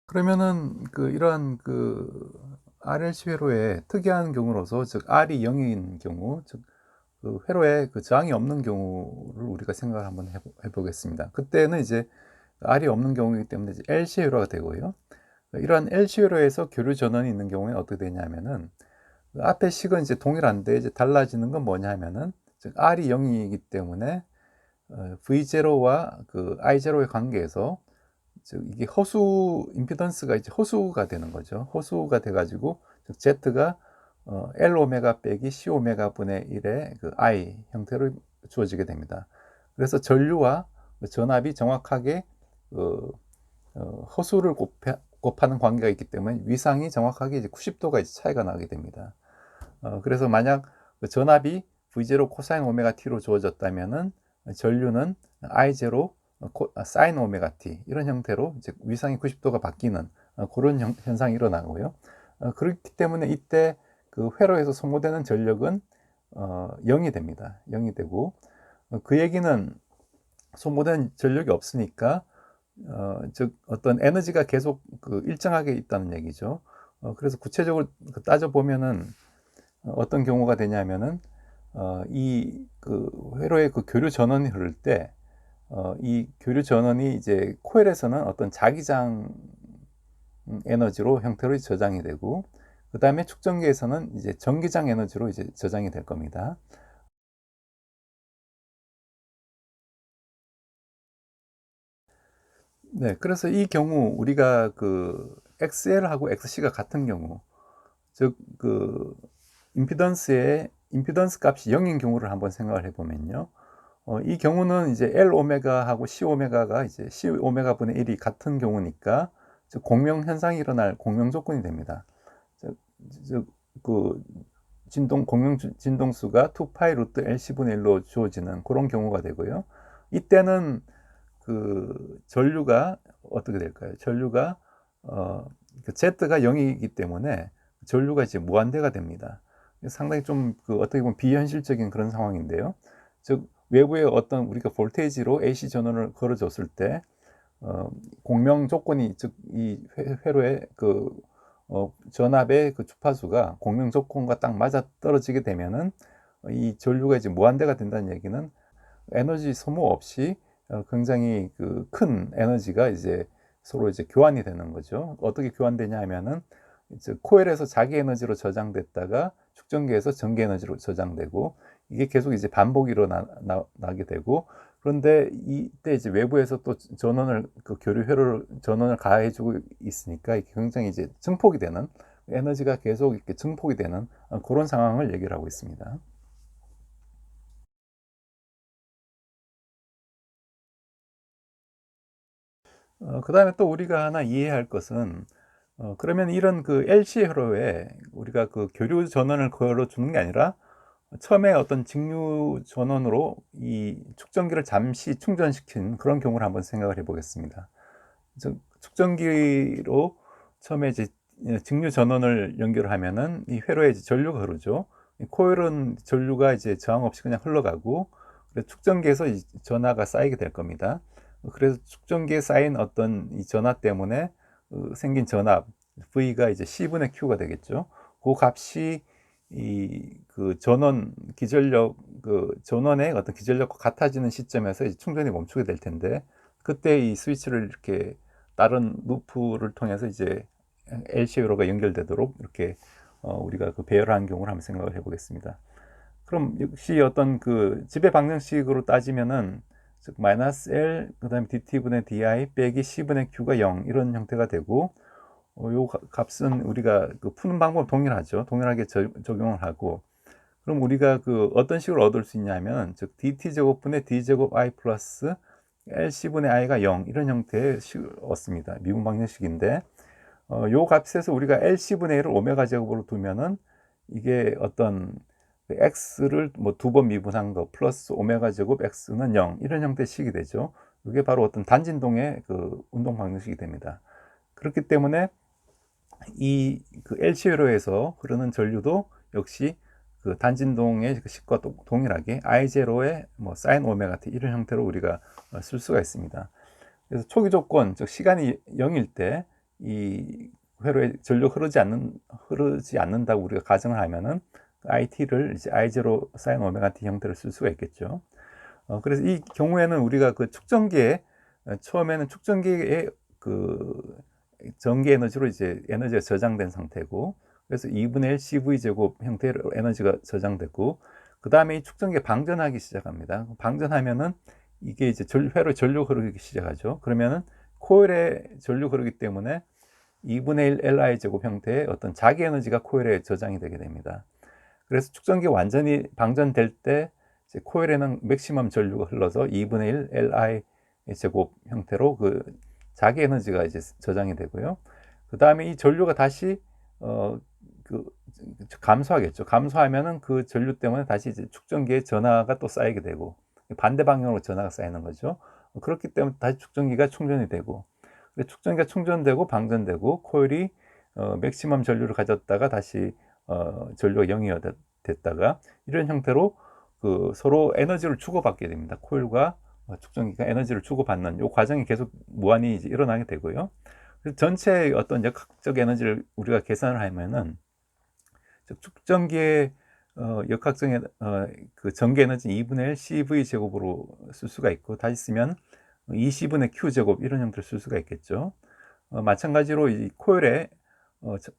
그러면은 이러한 RLC 회로의 특이한 경우로서, 즉 R이 0인 경우, 즉 회로에 저항이 없는 경우를 우리가 생각을 한번 해 보겠습니다. 그때는 이제 R이 없는 경우이기 때문에 이제 LC 회로가 되고요. 이러한 LC 회로에서 교류 전원이 있는 경우에는 어떻게 되냐면은, 앞에 식은 이제 동일한데 이제 달라지는 건 뭐냐 하면은, 즉 R이 0이기 때문에 V0와 I0의 관계에서, 즉 이게 허수 임피던스가 이제 허수가 되는 거죠. 허수가 돼 가지고, 즉 Z가 L 오메가 빼기 C 오메가 분의 1의 I 형태로 주어지게 됩니다. 그래서 전류와 전압이 정확하게 허수를 곱하는 관계가 있기 때문에 위상이 정확하게 이제 90도가 이제 차이가 나게 됩니다. 그래서 만약 전압이 V0 코사인 오메가 t로 주어졌다면은 전류는 I0 사인 오메가 t 이런 형태로 이제 위상이 90도가 바뀌는 그런 현상이 일어나고요. 그렇기 때문에 이때 회로에서 소모되는 전력은 0이 됩니다. 0이 되고, 그 얘기는 소모된 전력이 없으니까 즉 어떤 에너지가 계속 일정하게 있다는 얘기죠. 그래서 구체적으로 따져 보면은 어떤 경우가 되냐면은 이 회로의 교류 전원이 흐를 때 이 교류 전원이 이제 코일에서는 어떤 자기장 에너지로 형태로 저장이 되고, 그 다음에 축전기에서는 이제 전기장 에너지로 이제 저장이 될 겁니다. 네, 그래서 이 경우 우리가 XL하고 XC가 같은 경우, 즉 임피던스 값이 0인 경우를 한번 생각을 해보면요. 이 경우는 이제 L 오메가하고 C 오메가가 이제 C 오메가 분의 1이 같은 경우니까, 즉 공명 현상이 일어날 공명 조건이 됩니다. 즉 공명 진동수가 2파이 루트 LC분의 1로 주어지는 그런 경우가 되고요. 이때는 전류가 어떻게 될까요? 전류가 Z가 0이기 때문에 전류가 이제 무한대가 됩니다. 상당히 좀 어떻게 보면 비현실적인 그런 상황인데요. 즉 외부에 어떤 우리가 볼테이지로 AC 전원을 걸어줬을 때 공명 조건이, 즉 이 회로의 전압의 주파수가 공명 조건과 딱 맞아 떨어지게 되면은 이 전류가 이제 무한대가 된다는 얘기는 에너지 소모 없이 굉장히 큰 에너지가 이제 서로 이제 교환이 되는 거죠. 어떻게 교환되냐 하면은 이제 코일에서 자기 에너지로 저장됐다가 축전기에서 전기 에너지로 저장되고, 이게 계속 이제 반복이 일어나게 되고, 그런데 이때 이제 외부에서 또 전원을 교류 회로를 전원을 가해주고 있으니까 이게 굉장히 이제 증폭이 되는, 에너지가 계속 이렇게 증폭이 되는 그런 상황을 얘기를 하고 있습니다. 그 다음에 또 우리가 하나 이해할 것은, 그러면 이런 LC 회로에 우리가 교류 전원을 걸어주는 게 아니라 처음에 어떤 직류 전원으로 이 축전기를 잠시 충전시킨 그런 경우를 한번 생각을 해보겠습니다. 축전기로 처음에 이제 직류 전원을 연결하면은 이 회로에 이제 전류가 흐르죠. 이 코일은 전류가 이제 저항 없이 그냥 흘러가고, 그래서 축전기에서 이 전하가 쌓이게 될 겁니다. 그래서 축전기에 쌓인 어떤 이 전하 때문에 생긴 전압 V가 이제 C분의 Q가 되겠죠. 그 값이 전원 기전력, 전원의 어떤 기전력과 같아지는 시점에서 이제 충전이 멈추게 될 텐데, 그때 이 스위치를 이렇게 다른 루프를 통해서 이제 LC로가 연결되도록 이렇게 우리가 배열한 경우를 한번 생각을 해보겠습니다. 그럼 역시 어떤 지배 방정식으로 따지면은, 즉 마이너스 L 그다음에 dt분의 di 빼기 c분의 q가 0 이런 형태가 되고, 요 값은 우리가 푸는 방법 동일하죠. 동일하게 적용을 하고, 그럼 우리가 어떤 식으로 얻을 수 있냐면, 즉 dt제곱분의 d제곱 i 플러스 lc분의 i가 0 이런 형태의 식을 얻습니다. 미분 방정식인데, 요 값에서 우리가 lc분의 1을 오메가 제곱으로 두면은 이게 어떤 x를 뭐 두 번 미분한 거 플러스 오메가 제곱 x는 0 이런 형태의 식이 되죠. 이게 바로 어떤 단진동의 운동 방정식이 됩니다. 그렇기 때문에 이 LC회로에서 흐르는 전류도 역시 단진동의 식과 동일하게 I0의 뭐 사인 오메가 t 이런 형태로 우리가 쓸 수가 있습니다. 그래서 초기 조건, 즉 시간이 0일 때 이 회로에 전력 흐르지 않는다고 우리가 가정을 하면은 IT를 이제 I0 sin 오메가 t 형태를 쓸 수가 있겠죠. 그래서 이 경우에는 우리가 그 축전기에 처음에는 축전기에 그 전기 에너지로 이제 에너지가 저장된 상태고, 그래서 2분의 1 CV 제곱 형태로 에너지가 저장되고, 그 다음에 이 축전기가 방전하기 시작합니다. 방전하면은 이게 이제 회로 전류 흐르기 시작하죠. 그러면은 코일에 전류 흐르기 때문에 2분의 1 Li 제곱 형태의 어떤 자기 에너지가 코일에 저장이 되게 됩니다. 그래서 축전기 완전히 방전될 때 이제 코일에는 맥시멈 전류가 흘러서 2분의 1 Li 제곱 형태로 그 자기 에너지가 이제 저장이 되고요. 그 다음에 이 전류가 다시 그 감소하겠죠. 감소하면은 그 전류 때문에 다시 이제 축전기에 전하가 또 쌓이게 되고, 반대 방향으로 전하가 쌓이는 거죠. 그렇기 때문에 다시 축전기가 충전이 되고, 축전기가 충전되고 방전되고, 코일이 맥시멈 전류를 가졌다가 다시 전류가 0이 됐다가, 이런 형태로 그 서로 에너지를 주고받게 됩니다. 코일과 축전기가 에너지를 주고받는 이 과정이 계속 무한히 이제 일어나게 되고요. 그래서 전체의 어떤 역학적 에너지를 우리가 계산을 하면은, 축전기의 역학적 그 전기 에너지 2분의 1 CV 제곱으로 쓸 수가 있고, 다시 쓰면 20분의 Q 제곱 이런 형태를 쓸 수가 있겠죠. 마찬가지로 이 코일의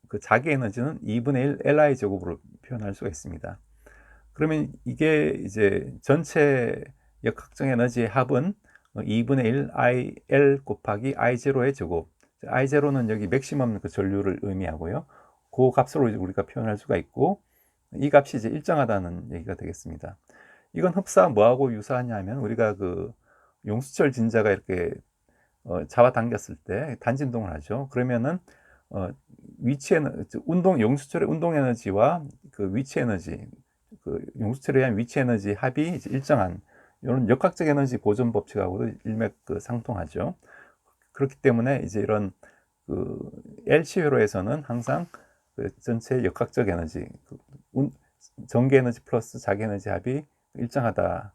그 자기 에너지는 2분의 1 Li 제곱으로 표현할 수가 있습니다. 그러면 이게 이제 전체 역학적 에너지의 합은 2분의 1 IL 곱하기 I0의 제곱. I0는 여기 맥시멈 그 전류를 의미하고요. 그 값으로 우리가 표현할 수가 있고, 이 값이 이제 일정하다는 얘기가 되겠습니다. 이건 흡사 뭐하고 유사하냐면, 우리가 그 용수철 진자가 이렇게 잡아당겼을 때 단진동을 하죠. 그러면은 위치 용수철의 운동 에너지와 그 위치 에너지, 그 용수철에 의한 위치 에너지 합이 이제 일정한 이런 역학적 에너지 보존 법칙하고도 일맥상통하죠. 그렇기 때문에 이제 이런 그 LC 회로에서는 항상 그 전체 역학적 에너지, 전기 에너지 플러스 자기 에너지 합이 일정하다라고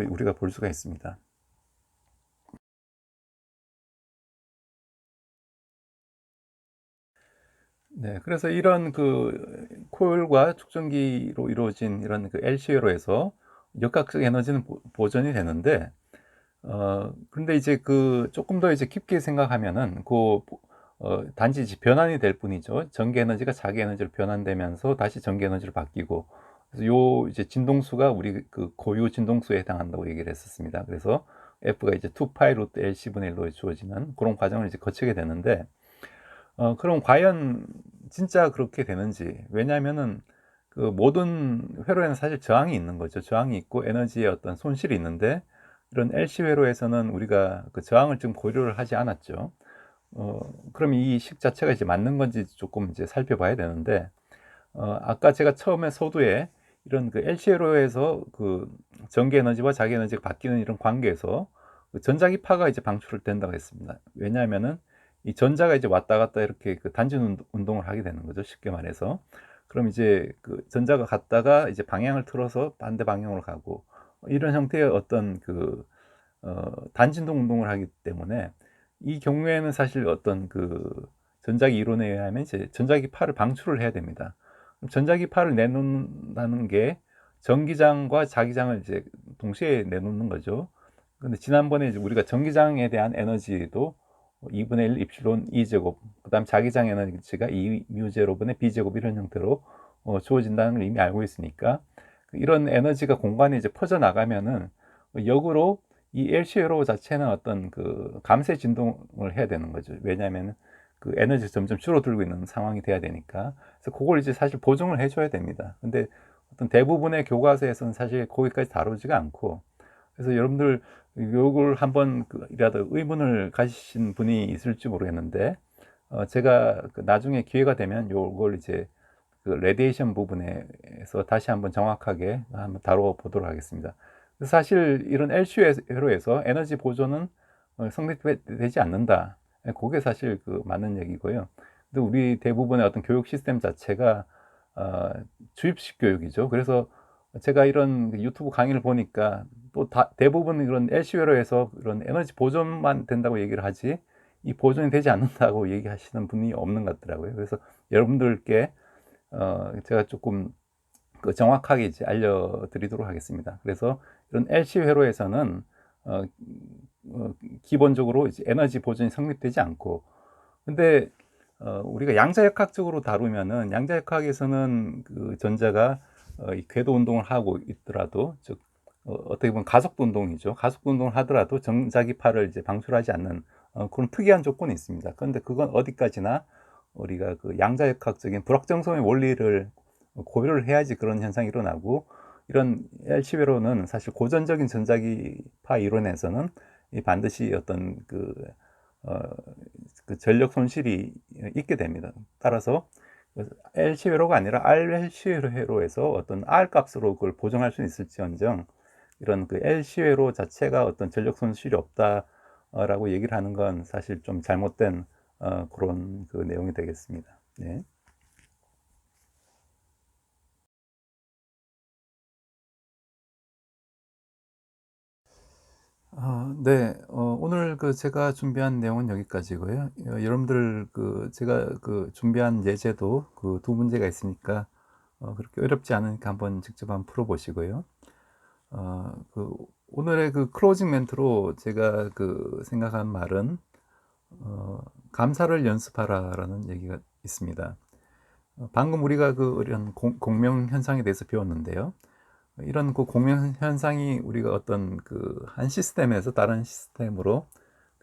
우리가 볼 수가 있습니다. 네, 그래서 이런 그 코일과 축전기로 이루어진 이런 그 LC회로에서 역학적 에너지는 보존이 되는데, 근데 이제 그 조금 더 이제 깊게 생각하면은 단지 이제 변환이 될 뿐이죠. 전기 에너지가 자기 에너지로 변환되면서 다시 전기 에너지로 바뀌고, 그래서 요 이제 진동수가 우리 그 고유 진동수에 해당한다고 얘기를 했었습니다. 그래서 F가 이제 2파이 루트 LC분의 1로 주어지는 그런 과정을 이제 거치게 되는데, 그럼 과연 진짜 그렇게 되는지. 왜냐하면은 그 모든 회로에는 사실 저항이 있는 거죠. 저항이 있고 에너지의 어떤 손실이 있는데, 이런 LC 회로에서는 우리가 그 저항을 좀 고려를 하지 않았죠. 그럼 이 식 자체가 이제 맞는 건지 조금 이제 살펴봐야 되는데, 아까 제가 처음에 서두에 이런 그 LC 회로에서 그 전기 에너지와 자기 에너지가 바뀌는 이런 관계에서 그 전자기파가 이제 방출된다고 했습니다. 왜냐하면은 이 전자가 이제 왔다 갔다 이렇게 그 단전 운동을 하게 되는 거죠. 쉽게 말해서. 그럼 이제 그 전자가 갔다가 이제 방향을 틀어서 반대 방향으로 가고, 이런 형태의 어떤 그 단진동 운동을 하기 때문에, 이 경우에는 사실 어떤 그 전자기 이론에 의하면 이제 전자기파를 방출을 해야 됩니다. 그럼 전자기파를 내놓는다는 게 전기장과 자기장을 이제 동시에 내놓는 거죠. 근데 지난번에 이제 우리가 전기장에 대한 에너지도 2분의 1 입실론 E 제곱, 그 다음 자기장 에너지가 2 뮤 제로분의 B 제곱 이런 형태로 주어진다는 걸 이미 알고 있으니까, 이런 에너지가 공간에 이제 퍼져 나가면은 역으로 이 LC 회로 자체는 어떤 그 감쇄 진동을 해야 되는 거죠. 왜냐하면 그 에너지가 점점 줄어들고 있는 상황이 돼야 되니까. 그래서 그걸 이제 사실 보정을 해줘야 됩니다. 근데 어떤 대부분의 교과서에서는 사실 거기까지 다루지가 않고, 그래서 여러분들 요걸 한번 이라도 의문을 가지신 분이 있을지 모르겠는데, 제가 나중에 기회가 되면 요걸 이제 그 레디에이션 부분에서 다시 한번 정확하게 한번 다뤄보도록 하겠습니다. 사실 이런 LC 회로에서 에너지 보존은 성립되지 않는다. 그게 사실 그 맞는 얘기고요. 근데 우리 대부분의 어떤 교육 시스템 자체가 주입식 교육이죠. 그래서 제가 이런 유튜브 강의를 보니까 또 대부분 이런 LC 회로에서 이런 에너지 보존만 된다고 얘기를 하지, 이 보존이 되지 않는다고 얘기하시는 분이 없는 것 같더라고요. 그래서 여러분들께 제가 조금 정확하게 이제 알려드리도록 하겠습니다. 그래서 이런 LC 회로에서는 어, 기본적으로 이제 에너지 보존이 성립되지 않고, 근데 우리가 양자역학적으로 다루면은, 양자역학에서는 그 전자가 이 궤도 운동을 하고 있더라도, 즉 어떻게 보면 가속도 운동이죠. 가속도 운동을 하더라도 정자기파를 이제 방출하지 않는 그런 특이한 조건이 있습니다. 그런데 그건 어디까지나 우리가 그 양자역학적인 불확정성의 원리를 고려를 해야지 그런 현상이 일어나고, 이런 LC회로는 사실 고전적인 전자기파 이론에서는 반드시 어떤 어, 그 전력 손실이 있게 됩니다. 따라서 LC 회로가 아니라 RLC 회로에서 어떤 R 값으로 그걸 보정할 수 있을지언정, 이런 그 LC 회로 자체가 어떤 전력 손실이 없다라고 얘기를 하는 건 사실 좀 잘못된 그런 그 내용이 되겠습니다. 네. 네. 오늘 제가 준비한 내용은 여기까지고요. 여러분들 제가 준비한 예제도 두 문제가 있으니까 그렇게 어렵지 않으니까 한번 직접 한번 풀어보시고요. 오늘의 클로징 멘트로 제가 생각한 말은 감사를 연습하라라는 얘기가 있습니다. 방금 우리가 이런 공명 현상에 대해서 배웠는데요. 이런 공명 현상이 우리가 어떤 한 시스템에서 다른 시스템으로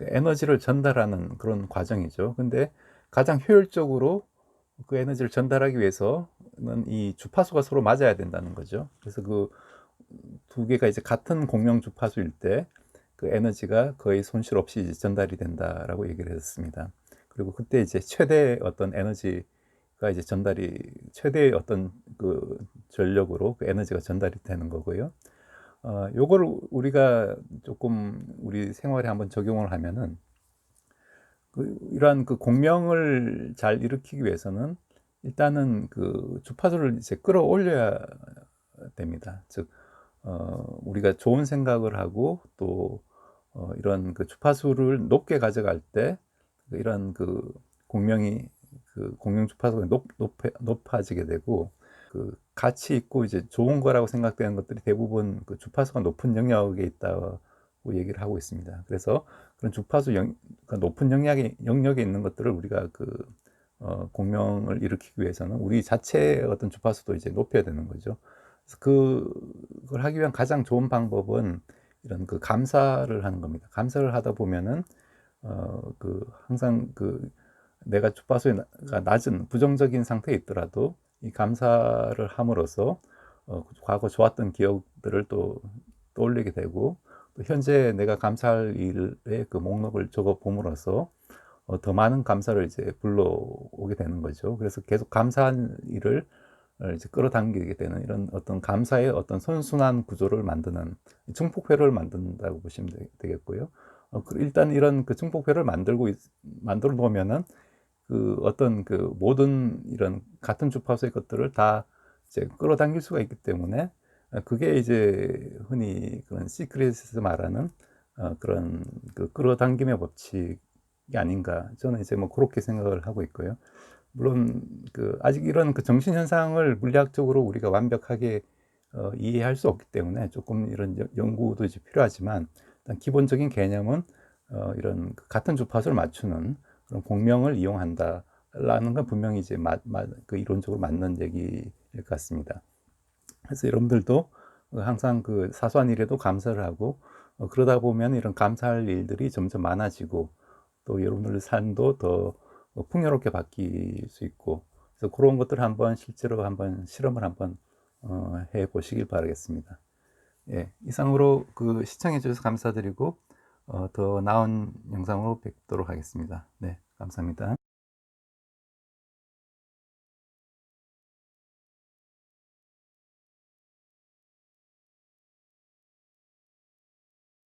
에너지를 전달하는 그런 과정이죠. 근데 가장 효율적으로 그 에너지를 전달하기 위해서는 이 주파수가 서로 맞아야 된다는 거죠. 그래서 두 개가 이제 같은 공명 주파수일 때 그 에너지가 거의 손실 없이 이제 전달이 된다라고 얘기를 했습니다. 그리고 그때 이제 최대 어떤 에너지가 이제 전달이, 최대의 어떤 전력으로 그 에너지가 전달이 되는 거고요. 요거를 우리가 조금 우리 생활에 한번 적용을 하면은 이러한 공명을 잘 일으키기 위해서는 일단은 주파수를 이제 끌어올려야 됩니다. 즉 우리가 좋은 생각을 하고 또 이런 주파수를 높게 가져갈 때 이런 공명이 공명 주파수가 높아지게 되고, 가치 있고 이제 좋은 거라고 생각되는 것들이 대부분 주파수가 높은 영역에 있다고 얘기를 하고 있습니다. 그래서 그런 높은 영역에 있는 것들을 우리가 공명을 일으키기 위해서는 우리 자체의 어떤 주파수도 이제 높여야 되는 거죠. 그래서 그걸 하기 위한 가장 좋은 방법은 이런 감사를 하는 겁니다. 감사를 하다 보면은 항상 내가 주파수가 낮은 부정적인 상태에 있더라도 이 감사를 함으로써 과거 좋았던 기억들을 또 떠올리게 되고, 또 현재 내가 감사할 일의 목록을 적어 봄으로써 더 많은 감사를 이제 불러오게 되는 거죠. 그래서 계속 감사한 일을 이제 끌어당기게 되는 이런 어떤 감사의 어떤 선순환 구조를 만드는 증폭회로를 만든다고 보시면 되겠고요. 일단 이런 증폭회로를 만들어 놓으면은 어떤 모든 이런 같은 주파수의 것들을 다 이제 끌어당길 수가 있기 때문에 그게 이제 흔히 그런 시크릿에서 말하는 그런 끌어당김의 법칙이 아닌가, 저는 이제 뭐 그렇게 생각을 하고 있고요. 물론 아직 이런 정신 현상을 물리학적으로 우리가 완벽하게 이해할 수 없기 때문에 조금 이런 연구도 이제 필요하지만, 일단 기본적인 개념은 이런 같은 주파수를 맞추는 그런 공명을 이용한다라는 건 분명히 이제 이론적으로 맞는 얘기일 것 같습니다. 그래서 여러분들도 항상 사소한 일에도 감사를 하고, 그러다 보면 이런 감사할 일들이 점점 많아지고, 또 여러분들의 삶도 더 풍요롭게 바뀔 수 있고, 그래서 그런 것들을 한번 실제로 한번 실험을 한번 해 보시길 바라겠습니다. 예, 이상으로 시청해 주셔서 감사드리고 더 나은 영상으로 뵙도록 하겠습니다. 네, 감사합니다.